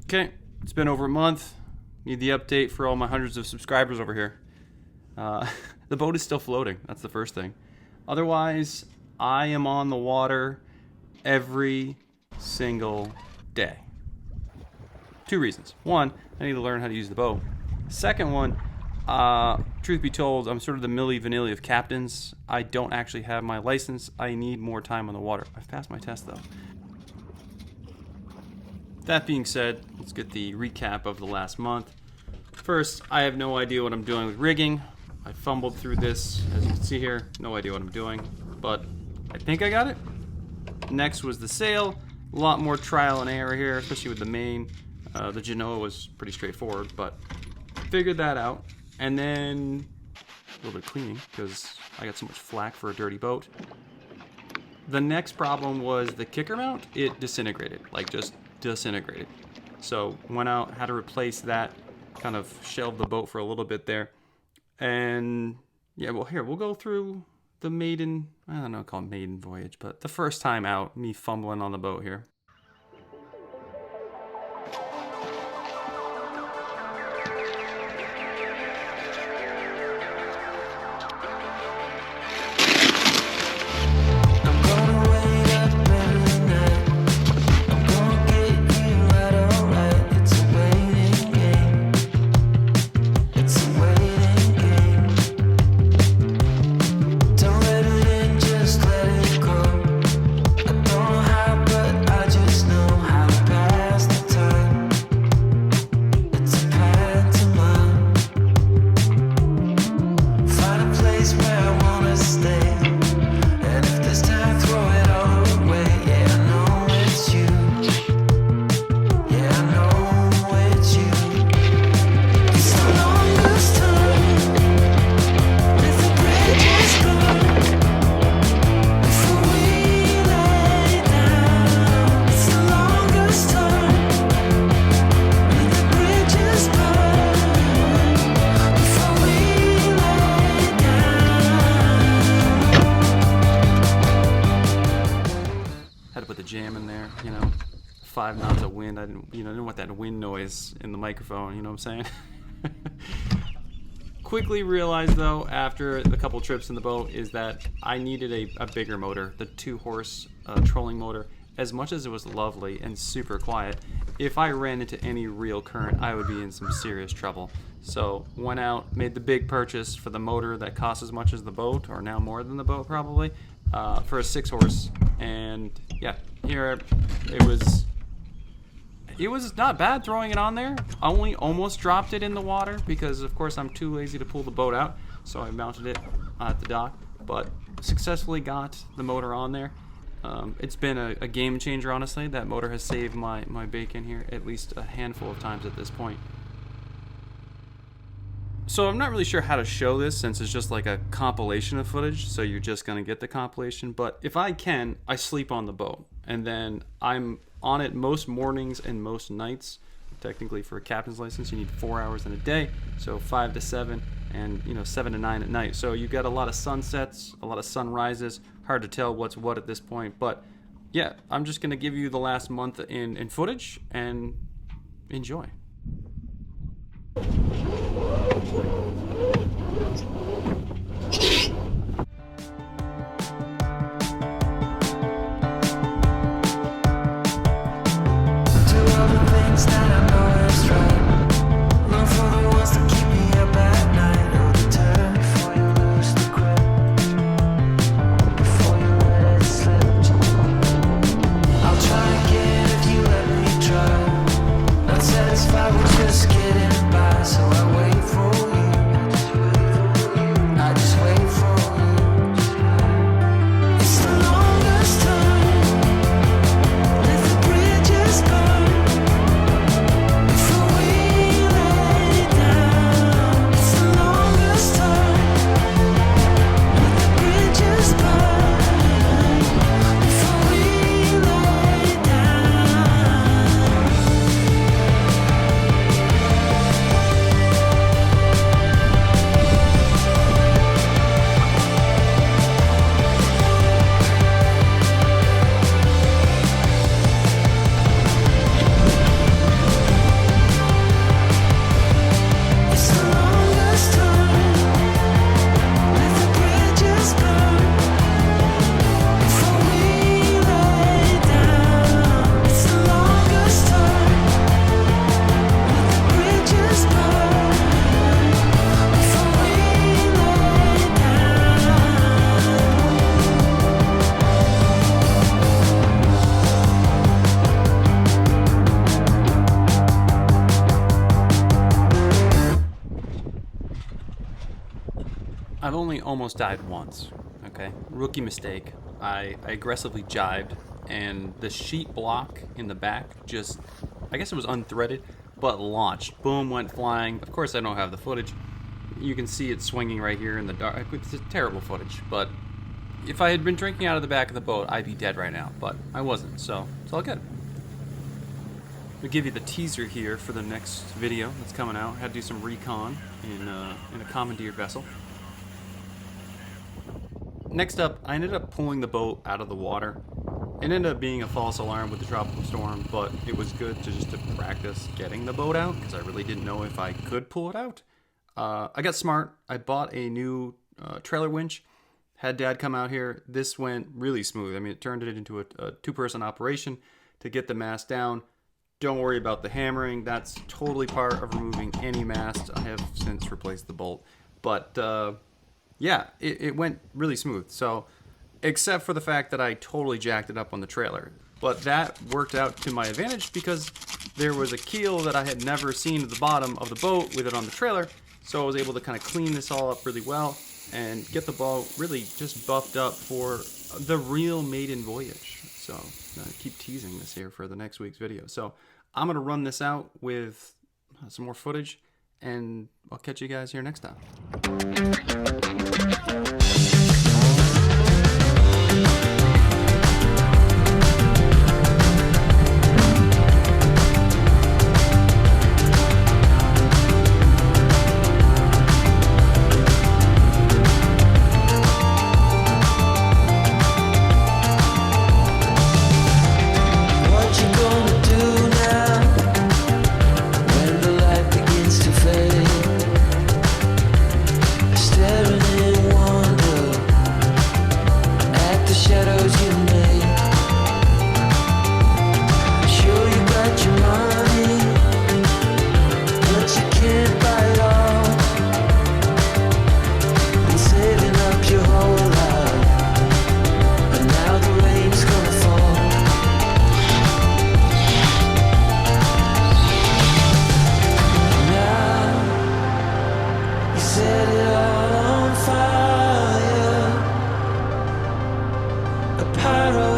Okay, it's been over a month. Need the update for all my hundreds of subscribers over here. The boat is still floating. That's the first thing. Otherwise, I am on the water every single day. Two reasons. One, I need to learn how to use the boat. Second one, truth be told, I'm sort of the Milli Vanilli of captains. I don't actually have my license. I need more time on the water. I've passed my test though. That being said, let's get the recap of the last month. First, I have no idea what I'm doing with rigging. I fumbled through this, as you can see here. No idea what I'm doing, but I think I got it. Next was the sail. A lot more trial and error here, especially with the main. The Genoa was pretty straightforward, but figured that out. And then a little bit of cleaning, because I got so much flack for a dirty boat. The next problem was the kicker mount. It disintegrated, like just disintegrated. So went out, had to replace that, kind of shelved the boat for a little bit there. And yeah, well, here, we'll go through the maiden, I don't know, call it maiden voyage, but the first time out, me fumbling on the boat here. Jam in there, you know, 5 knots of wind. I didn't want that wind noise in the microphone, you know what I'm saying? Quickly realized though, after a couple trips in the boat, is that I needed a bigger motor, the 2-horse trolling motor. As much as it was lovely and super quiet, if I ran into any real current, I would be in some serious trouble. So went out, made the big purchase for the motor that costs as much as the boat, or now more than the boat probably, for a 6-horse. And yeah, here it was not bad throwing it on there. I only almost dropped it in the water because of course I'm too lazy to pull the boat out, so I mounted it at the dock, but successfully got the motor on there. It's been a game changer, honestly. That motor has saved my bacon here at least a handful of times at this point. So I'm not really sure how to show this since it's just like a compilation of footage, so you're just going to get the compilation. But if I can, I sleep on the boat, and then I'm on it most mornings and most nights. Technically for a captain's license you need 4 hours in a day, so 5 to 7 and 7 to 9 at night. So you've got a lot of sunsets, a lot of sunrises. Hard to tell what's what at this point, but yeah, I'm just going to give you the last month in footage and enjoy. Satisfied with just getting by, so I wait for you. I've only almost died once, okay? Rookie mistake. I aggressively jibed, and the sheet block in the back just, I guess it was unthreaded, but launched. Boom, went flying. Of course, I don't have the footage. You can see it swinging right here in the dark. It's terrible footage, but if I had been drinking out of the back of the boat, I'd be dead right now, but I wasn't, so it's all good. We'll give you the teaser here for the next video that's coming out. Had to do some recon in a commandeered vessel. Next up, I ended up pulling the boat out of the water. It ended up being a false alarm with the tropical storm, but it was good to practice getting the boat out because I really didn't know if I could pull it out. I got smart. I bought a new trailer winch. Had Dad come out here. This went really smooth. I mean, it turned it into a two-person operation to get the mast down. Don't worry about the hammering. That's totally part of removing any mast. I have since replaced the bolt. But yeah, it went really smooth. So, except for the fact that I totally jacked it up on the trailer. But that worked out to my advantage because there was a keel that I had never seen at the bottom of the boat with it on the trailer. So I was able to kind of clean this all up really well and get the boat really just buffed up for the real maiden voyage. So I keep teasing this here for the next week's video. So I'm going to run this out with some more footage, and I'll catch you guys here next time. Pyro